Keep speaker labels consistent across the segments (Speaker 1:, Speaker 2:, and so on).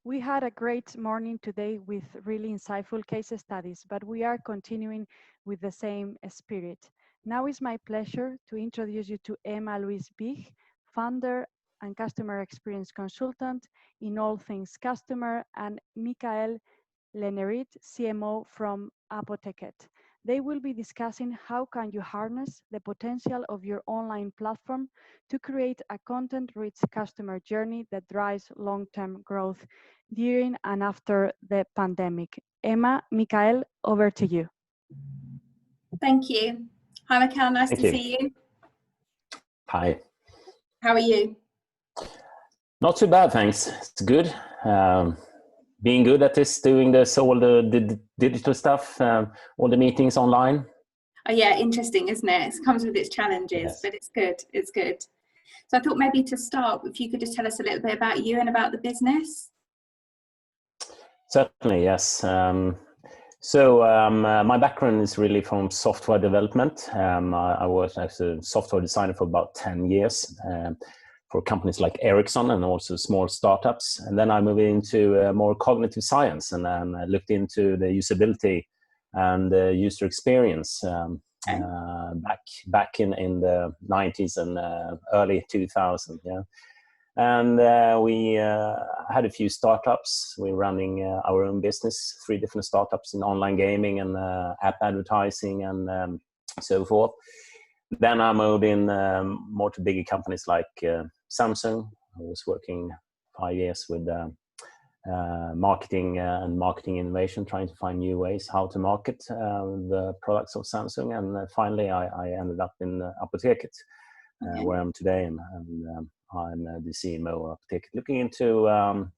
Speaker 1: We had a great morning today with really insightful case studies, but we are continuing with the same spirit. Now it's my pleasure to introduce you to Emma-Louise, founder and customer experience consultant in all things customer, and Mikael Lenneryd, CMO from Apoteket. They will be discussing how can you harness the potential of your online platform to create a content-rich customer journey that drives long-term growth during and after the pandemic. Emma, Mikael, over to you.
Speaker 2: Thank you. Hi, Mikael. Nice to see you.
Speaker 3: Hi.
Speaker 2: How are you?
Speaker 3: Not too bad, thanks. It's good. Being good at this, doing this, all the digital stuff, all the meetings online.
Speaker 2: Oh yeah, interesting, isn't it? It comes with its challenges, yes. But it's good. It's good. So I thought maybe to start, if you could just tell us a little bit about you and about the business.
Speaker 3: Certainly, yes. My background is really from software development. I worked as a software designer for about 10 years for companies like Ericsson and also small startups. And then I moved into more cognitive science and looked into the usability and user experience back in the 90s and early 2000s. Yeah. And we had a few startups. We're running our own business, 3 different startups in online gaming and app advertising and so forth. Then I moved in more to bigger companies like Samsung. I was working 5 years with marketing and marketing innovation, trying to find new ways how to market the products of Samsung. And finally, I ended up in Apoteket, where I am today. And I'm the CMO of Apoteket, looking into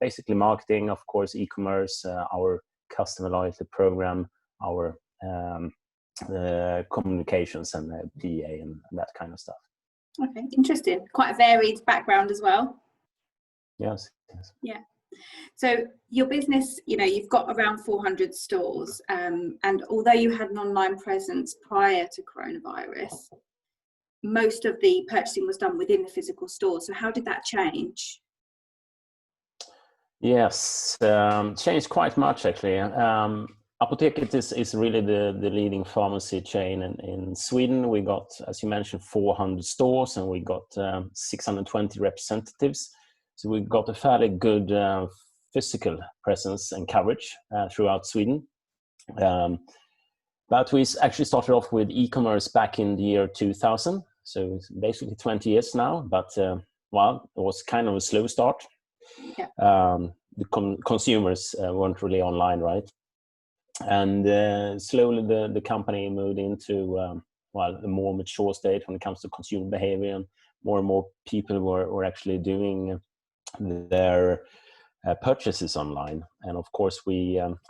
Speaker 3: basically marketing, of course, e-commerce, our customer loyalty program, our communications and PA and that kind of stuff.
Speaker 2: Okay, interesting. Quite a varied background as well.
Speaker 3: Yes.
Speaker 2: Yeah. So your business, you've got around 400 stores, and although you had an online presence prior to coronavirus, most of the purchasing was done within the physical store. So how did that change?
Speaker 3: Yes, changed quite much actually. Apoteket is really the leading pharmacy chain in Sweden. We got, as you mentioned, 400 stores and we got 620 representatives. So we got a fairly good physical presence and coverage throughout Sweden. But we actually started off with e-commerce back in the year 2000. So it's basically 20 years now, but it was kind of a slow start.
Speaker 2: Yeah.
Speaker 3: The consumers weren't really online, right? And slowly the company moved into a more mature state when it comes to consumer behavior, and more people were actually doing their purchases online. And of course,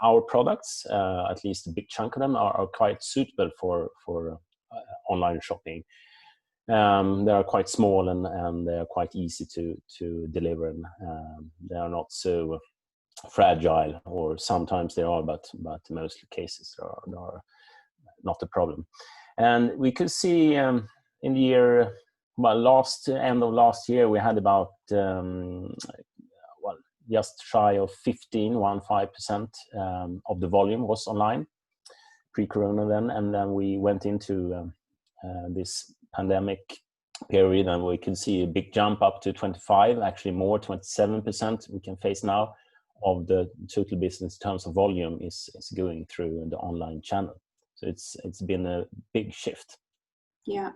Speaker 3: our products, at least a big chunk of them, are quite suitable for online shopping. They are quite small and they are quite easy to deliver, and they are not so fragile, or sometimes they are, but most cases they are not a problem. And we could see in the year, end of last year, we had about just shy of 15% of the volume was online pre-corona then, and then we went into this pandemic period, and we can see a big jump up to 25, actually more, 27% we can face now of the total business in terms of volume is going through the online channel. So it's been a big shift.
Speaker 2: Yeah.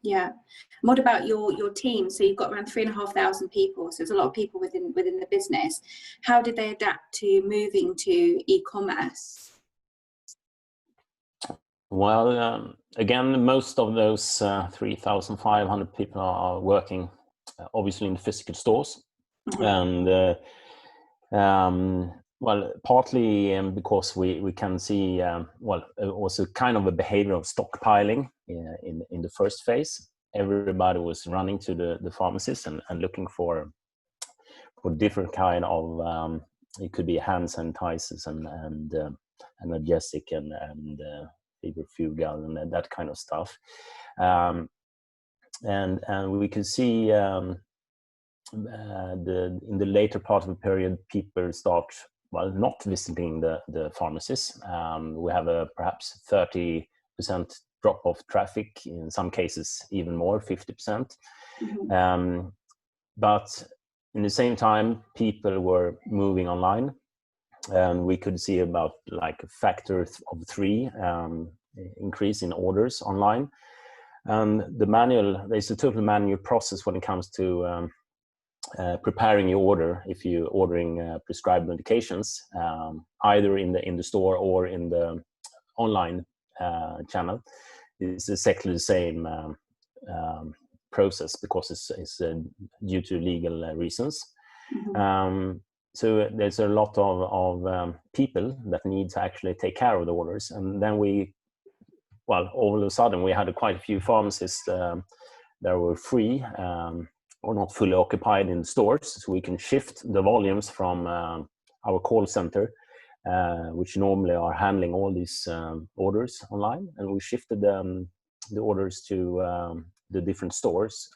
Speaker 2: And what about your team? So you've got around 3,500 people, so there's a lot of people within the business. How did they adapt to moving to e-commerce?
Speaker 3: Well, again, most of those 3,500 people are working obviously in the physical stores. Mm-hmm. And partly because we can see also kind of a behavior of stockpiling in the first phase. Everybody was running to the pharmacies and looking for different kind of it could be hand sanitizers and analgesic and febrifugal and that kind of stuff. And we can see in the later part of the period, people start, well, not visiting the pharmacies. We have a perhaps 30% drop of traffic, in some cases even more, 50%. But in the same time, people were moving online, and we could see about like a factor of 3 increase in orders online. And there's a total manual process when it comes to preparing your order. If you're ordering prescribed medications, either in the store or in the online channel, it's exactly the same process, because it's due to legal reasons. So there's a lot of people that need to actually take care of the orders. And then all of a sudden we had quite a few pharmacists that were free or not fully occupied in stores, so we can shift the volumes from our call center, which normally are handling all these orders online, and we shifted the orders to the different stores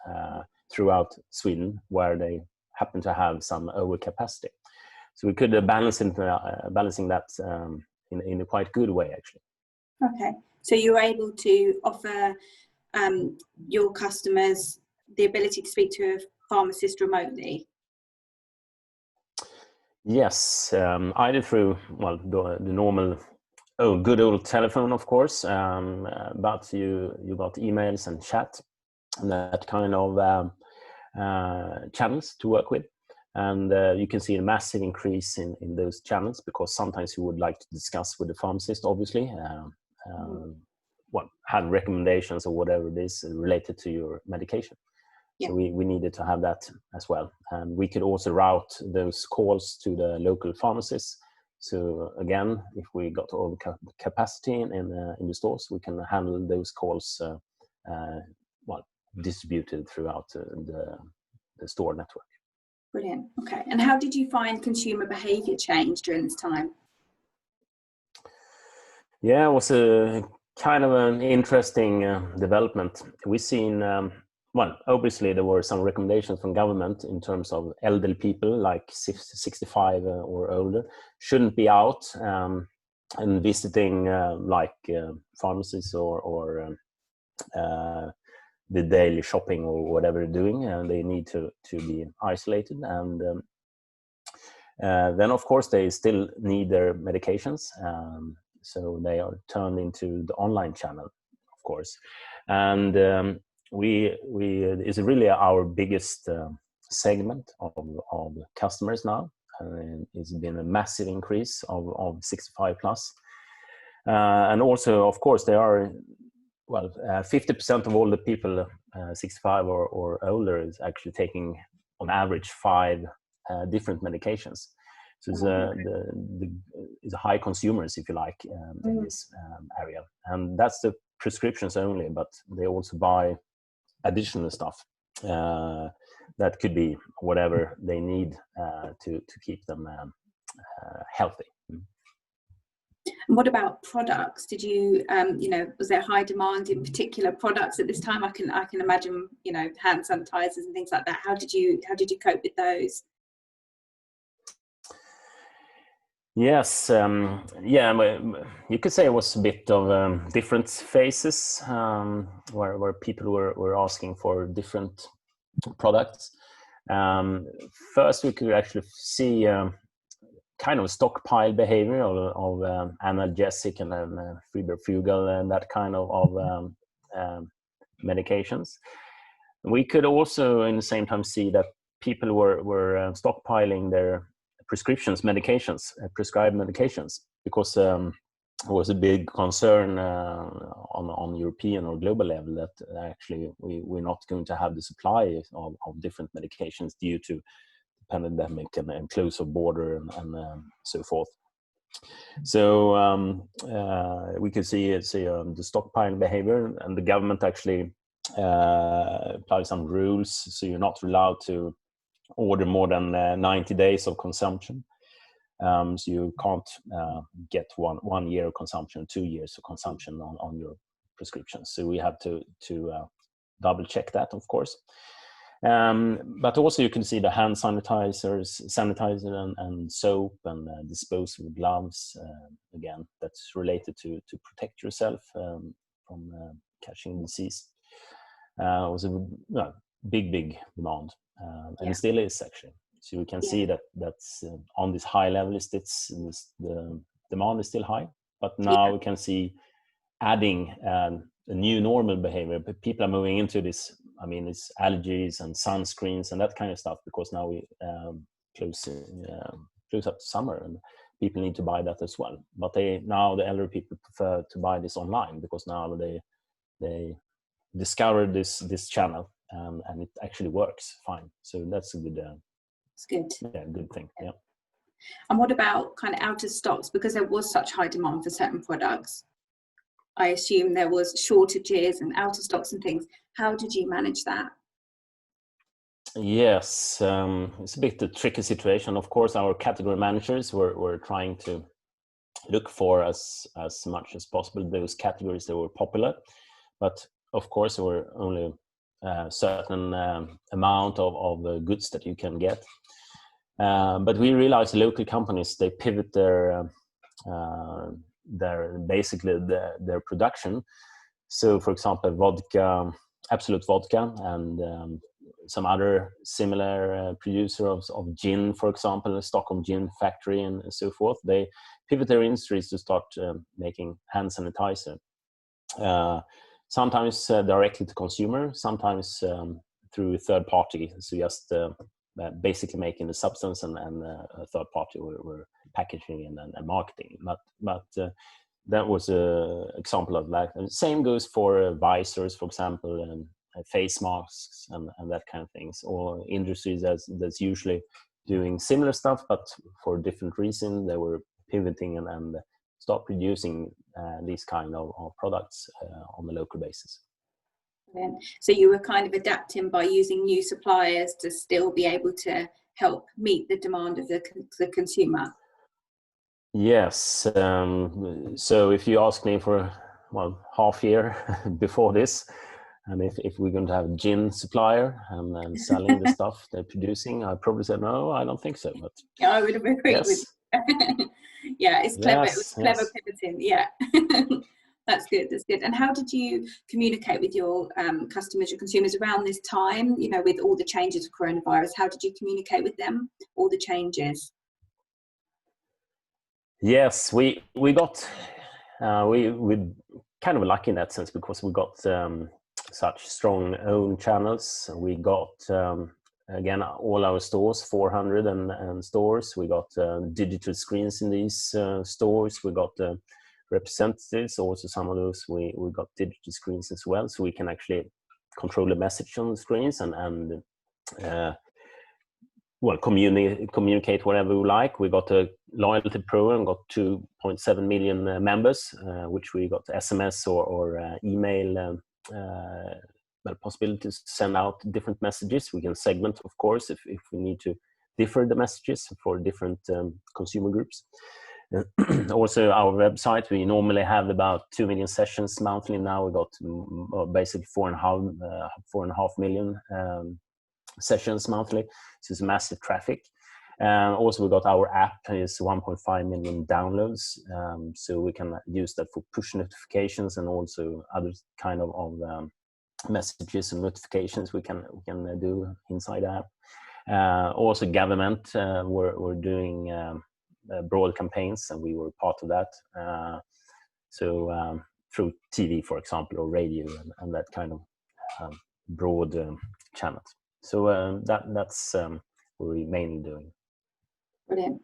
Speaker 3: throughout Sweden where they happen to have some overcapacity. So we could balancing that in a quite good way, actually.
Speaker 2: Okay, so you were able to offer your customers the ability to speak to a pharmacist remotely?
Speaker 3: Yes, either through the normal good old telephone, of course, but you got emails and chat and that kind of channels to work with. And you can see a massive increase in those channels, because sometimes you would like to discuss with the pharmacist, obviously, have recommendations or whatever it is related to your medication. Yeah. So we needed to have that as well. And we could also route those calls to the local pharmacists. So again, if we got over capacity in the stores, we can handle those calls distributed throughout the store network.
Speaker 2: Brilliant. Okay. And how did you find consumer behaviour change during this time?
Speaker 3: Yeah, it was a kind of an interesting development. We've seen, obviously there were some recommendations from government in terms of elderly people like 65 or older shouldn't be out and visiting pharmacies or the daily shopping or whatever they're doing, and they need to be isolated. And then of course they still need their medications, so they are turned into the online channel, of course. And we is really our biggest segment of customers now. It's been a massive increase of 65 plus, and also of course there are 50% of all the people 65 or older is actually taking on average 5 different medications. So it's high consumers, if you like, in this area. And that's the prescriptions only, but they also buy additional stuff that could be whatever they need to keep them healthy.
Speaker 2: And what about products? Did you, was there high demand in particular products at this time? I can imagine, hand sanitizers and things like that. How did you cope with those?
Speaker 3: Yes, you could say it was a bit of different phases where people were asking for different products. First, we could actually see kind of stockpile behavior of analgesic and febrifugal and that kind of medications. We could also, in the same time, see that people were stockpiling their prescriptions, prescribed medications, because it was a big concern on European or global level that actually we're not going to have the supply of different medications due to pandemic and close of border and so forth. So we could see the stockpiling behavior, and the government actually applied some rules, so you're not allowed to order more than 90 days of consumption. So you can't get one year of consumption, 2 years of consumption on your prescriptions. So we have to double check that, of course. But also you can see the hand sanitizer and soap and disposable gloves. Again, that's related to protect yourself from catching disease. It was a big demand, and it still is actually. So we can see that's on this high level. The demand is still high, but now we can see adding a new normal behavior. But people are moving into this. I mean, it's allergies and sunscreens and that kind of stuff, because now we close up to summer and people need to buy that as well. But now the elderly people prefer to buy this online, because now they discovered this channel and it actually works fine. So that's a good.
Speaker 2: It's good.
Speaker 3: Yeah, good thing. Yeah.
Speaker 2: And what about kind of out of stocks? Because there was such high demand for certain products, I assume there was shortages and out of stocks and things. How did you manage that?
Speaker 3: Yes, it's a bit a tricky situation. Of course, our category managers were trying to look for as much as possible those categories that were popular, but of course there were only a certain amount of goods that you can get. But we realized local companies, they pivot their production. So for example, vodka, Absolute Vodka, and some other similar producer of gin, for example, the Stockholm Gin Factory and so forth, they pivot their industries to start making hand sanitizer. Sometimes directly to consumer, sometimes through third party. So just basically making the substance and a third party were packaging and marketing. But that was an example of that. And same goes for visors, for example, and face masks and that kind of things. Or industries that's usually doing similar stuff, but for a different reason, they were pivoting and start producing these kind of products on a local basis.
Speaker 2: So you were kind of adapting by using new suppliers to still be able to help meet the demand of the consumer.
Speaker 3: Yes. So if you ask me for half year before this, and if we're going to have a gin supplier and selling the stuff they're producing, I probably said no, I don't think so. But
Speaker 2: yeah, I would have agreed with you. Yeah, it's clever.
Speaker 3: Yes,
Speaker 2: it was clever pivoting. Yeah. That's good. That's good. And how did you communicate with your customers, your consumers around this time? You know, with all the changes of coronavirus, how did you communicate with them? All the changes.
Speaker 3: Yes, we got we kind of lucky in that sense, because we got such strong own channels. We got again all our stores, 400 and stores. We got digital screens in these stores. We got representatives, also some of those we got digital screens as well, so we can actually control the message on the screens and communicate whatever we like. We got a loyalty program, got 2.7 million members, which we got SMS or email possibility to send out different messages. We can segment, of course, if we need to differ the messages for different consumer groups. Also our website, we normally have about 2 million sessions monthly. Now we got basically 4.5 million sessions monthly. So it's massive traffic. Also we got our app is 1.5 million downloads, so we can use that for push notifications and also other kind of messages and notifications we can do inside the app. Also government, we're doing broad campaigns, and we were part of that. So through TV, for example, or radio and that kind of broad channels. So that's what we're mainly doing.
Speaker 2: Brilliant.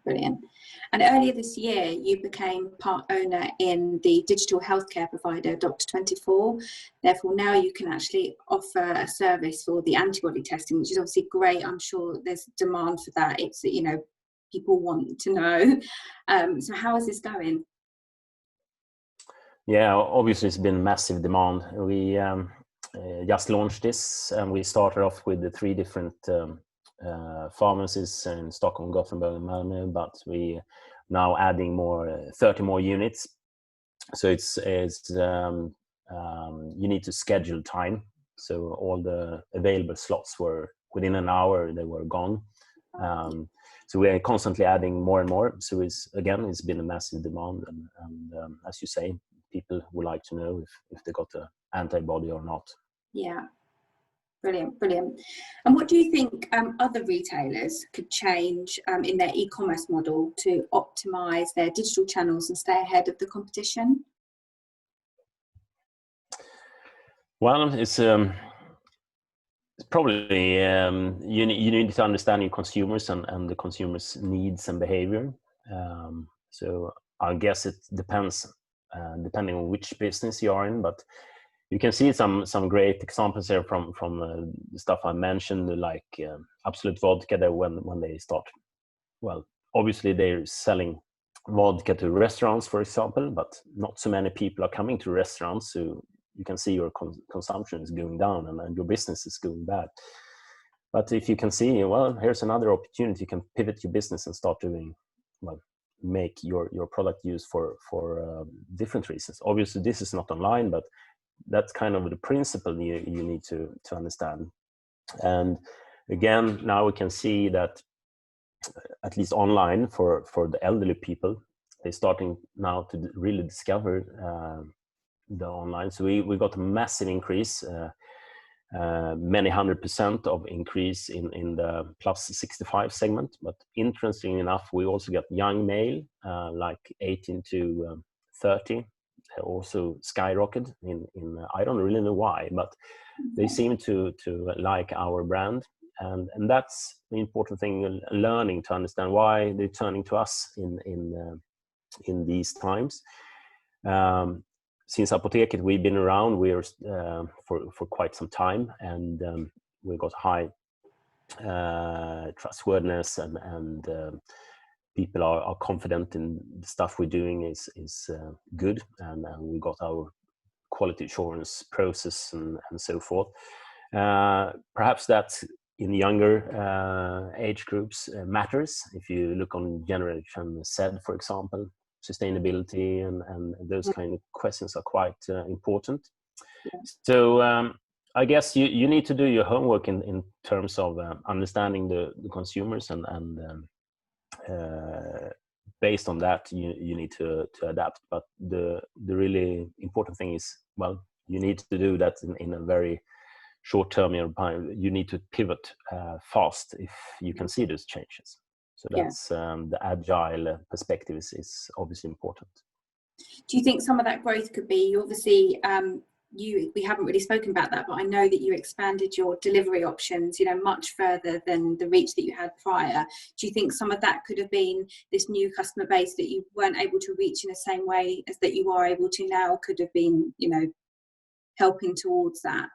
Speaker 2: And earlier this year, you became part owner in the digital healthcare provider Doctor24. Therefore, now you can actually offer a service for the antibody testing, which is obviously great. I'm sure there's demand for that. It's, you know, people want to know. So how is this going?
Speaker 3: Yeah, obviously it's been massive demand. We just launched this, and we started off with the 3 different pharmacies in Stockholm, Gothenburg, and Malmö, but we now adding 30 more units. So it's you need to schedule time. So all the available slots were within an hour they were gone. So we are constantly adding more and more. So it's been a massive demand, and as you say, people would like to know if they got an antibody or not.
Speaker 2: Yeah, brilliant. And what do you think other retailers could change in their e-commerce model to optimize their digital channels and stay ahead of the competition?
Speaker 3: Well, it's probably you need to understand your consumers and the consumers' needs and behavior. So I guess it depends depending on which business you are in, but you can see some great examples here from the stuff I mentioned, like Absolut Vodka. That when they start, well, obviously they're selling vodka to restaurants, for example, but not so many people are coming to restaurants, so you can see your consumption is going down and your business is going bad. But if you can see, well, here's another opportunity, you can pivot your business and start doing, well, make your product used for different reasons. Obviously, this is not online, but that's kind of the principle you need to understand. And again, now we can see that at least online for the elderly people, they're starting now to really discover the online. So we got a massive increase, many 100% of increase in the plus 65 segment. But interestingly enough, we also got young male, like 18 to 30, also skyrocketed in I don't really know why, but they seem to like our brand. And that's the important thing, learning to understand why they're turning to us in these times. Since Apoteket, we've been around, we're for quite some time, and we got high trustworthiness, and people are confident in the stuff we're doing is good, and we got our quality assurance process and so forth. Perhaps that's in younger age groups matters. If you look on Generation Z, for example, sustainability and those kind of questions are quite important. So I guess you need to do your homework in terms of understanding the consumers, and based on that you need to adapt. But the really important thing is, well, you need to do that in a very short term. You need to pivot fast if you can see those changes. So that's the agile perspective is obviously important.
Speaker 2: Do you think some of that growth could be, obviously, we haven't really spoken about that, but I know that you expanded your delivery options, much further than the reach that you had prior. Do you think some of that could have been this new customer base that you weren't able to reach in the same way as that you are able to now could have been, helping towards that?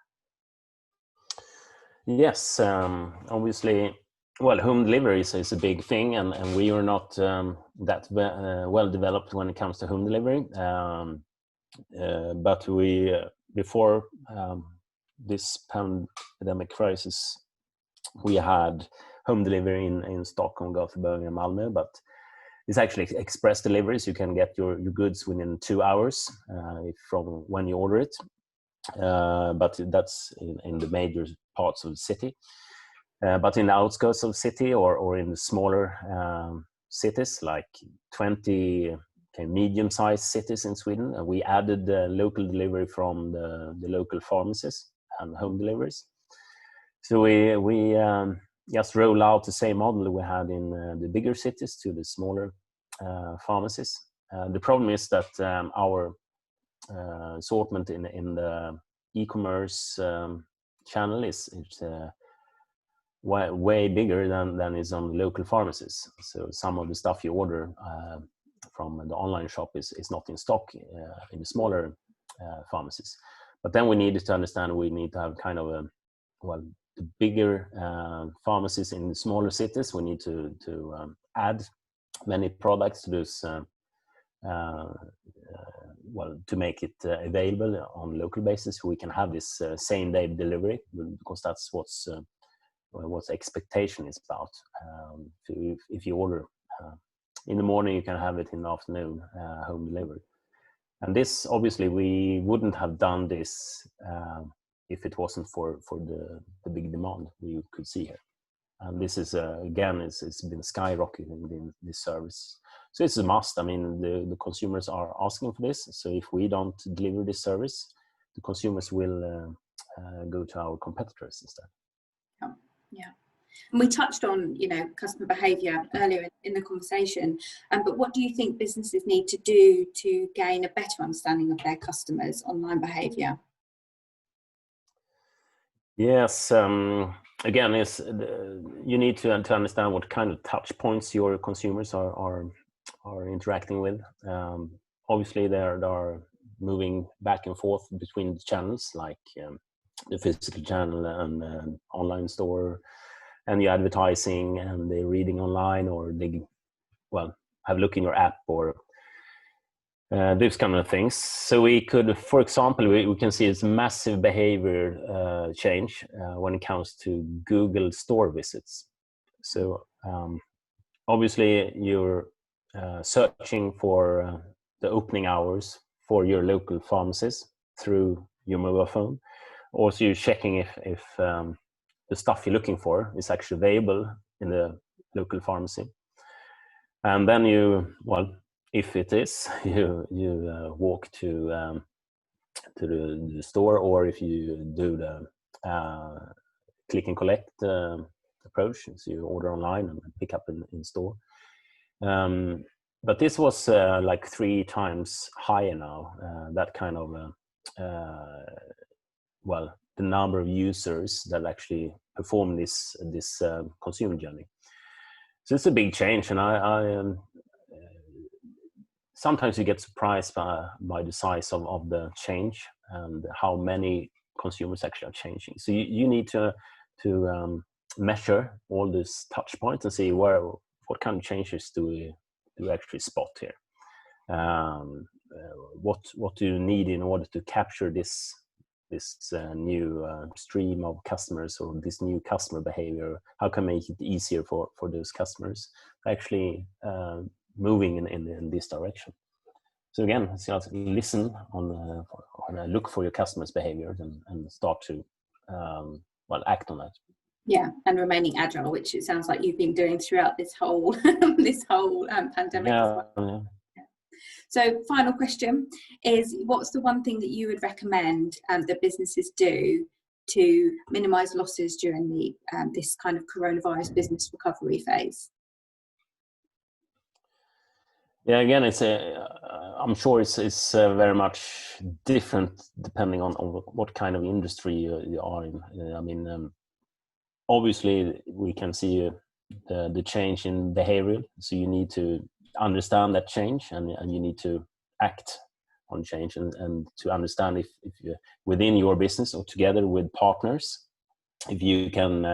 Speaker 3: Yes, obviously. Well, home delivery is a big thing, and we are not that well developed when it comes to home delivery. But we, before this pandemic crisis, we had home delivery in Stockholm, Gothenburg, and Malmö. But it's actually express deliveries. You can get your goods within 2 hours from when you order it. But that's in the major parts of the city. But in the outskirts of the city or in the smaller cities, like 20 medium-sized cities in Sweden, we added local delivery from the local pharmacies and home deliveries. So we just roll out the same model we had in the bigger cities to the smaller pharmacies. The problem is that our assortment in the e-commerce channel is way bigger than is on local pharmacies. So some of the stuff you order from the online shop is not in stock in the smaller pharmacies. But then we need to understand we need to have kind of the bigger pharmacies in the smaller cities. We need to add many products to those to make it available on local basis. We can have this same day delivery, because that's what expectation is about. If you order in the morning, you can have it in the afternoon, home delivery. And this, obviously, we wouldn't have done this if it wasn't for the big demand we could see here. And this is again, it's been skyrocketing in this service. So it's a must. I mean, the consumers are asking for this. So if we don't deliver this service, the consumers will go to our competitors instead.
Speaker 2: Yeah. And we touched on, customer behaviour earlier in the conversation. But what do you think businesses need to do to gain a better understanding of their customers' online behaviour?
Speaker 3: Yes. Again, you need to understand what kind of touch points your consumers are interacting with. Obviously, they are moving back and forth between the channels, like the physical channel and online store, and the advertising, and they're reading online, or they have a look in your app, or these kind of things. So we could, for example, we can see it's massive behavior change when it comes to Google store visits. So obviously you're searching for the opening hours for your local pharmacies through your mobile phone. Also, you're checking if the stuff you're looking for is actually available in the local pharmacy. And then if it is, you walk to the store, or if you do the click and collect approach, so you order online and pick up in store. But this was like 3 times higher now. That kind of the number of users that actually perform this consumer journey. So it's a big change, and I sometimes you get surprised by the size of the change and how many consumers actually are changing. So you need to measure all these touch points and see what kind of changes do we actually spot here. What do you need in order to capture this new stream of customers, or this new customer behavior? How can I make it easier for those customers actually moving in this direction? So again, it's just listen on look for your customers' behavior and start to act on that.
Speaker 2: Yeah, and remaining agile, which it sounds like you've been doing throughout this whole pandemic.
Speaker 3: Yeah,
Speaker 2: as well. Yeah. So, final question is: what's the one thing that you would recommend that businesses do to minimise losses during the this kind of coronavirus business recovery phase?
Speaker 3: Yeah, again, I'm sure it's very much different depending on what kind of industry you are in. I mean, obviously we can see the change in behavior, so you need to understand that change, and you need to act on change, and to understand if you, within your business or together with partners, if you can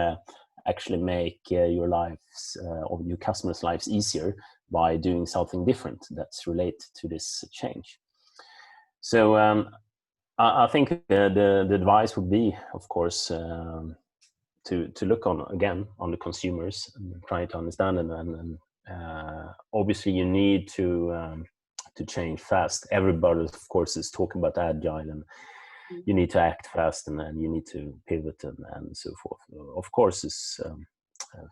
Speaker 3: actually make your lives or your customers' lives easier by doing something different that's related to this change. So I think the advice would be, of course, to look on the consumers and try to understand, and obviously you need to change fast. Everybody, of course, is talking about agile, and you need to act fast, and then you need to pivot and so forth. Of course, it's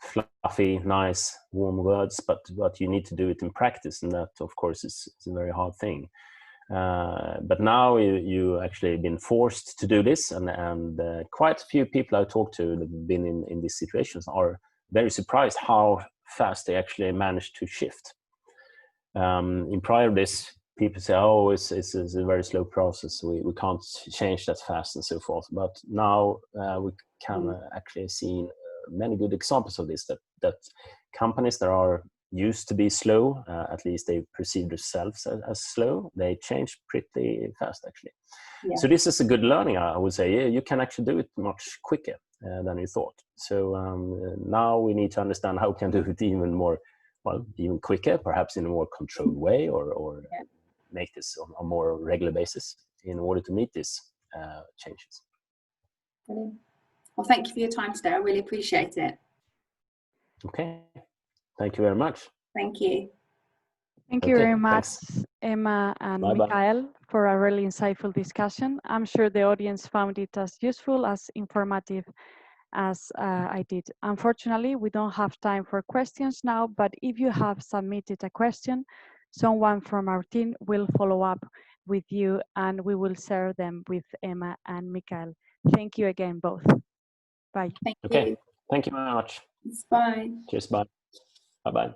Speaker 3: fluffy, nice, warm words, but you need to do it in practice, and that, of course, is a very hard thing. But now you actually been forced to do this, and quite a few people I talked to that have been in these situations are very surprised how fast they actually managed to shift. In prior this, people say, oh, it's a very slow process, we can't change that fast and so forth. But now we can actually see many good examples of this, that companies that are used to be slow, at least they perceive themselves as slow, they change pretty fast actually. Yeah. So this is a good learning, I would say. Yeah, you can actually do it much quicker than you thought. So now we need to understand how we can do it even quicker, perhaps in a more controlled way, or make this on a more regular basis in order to meet these changes.
Speaker 2: Brilliant. Well, thank you for your time today. I really appreciate it.
Speaker 3: Okay. Thank you very much.
Speaker 2: Thank you.
Speaker 1: Thank you very much, Emma and
Speaker 3: Bye-bye.
Speaker 1: Mikael, for for a really insightful discussion. I'm sure the audience found it as useful, as informative as I did. Unfortunately, we don't have time for questions now, but if you have submitted a question, someone from our team will follow up with you and we will share them with Emma and Mikael. Thank you again, both. Bye.
Speaker 2: Thank
Speaker 3: Okay,
Speaker 2: you.
Speaker 3: thank you very much.
Speaker 2: Bye.
Speaker 3: Cheers, bye. Bye-bye.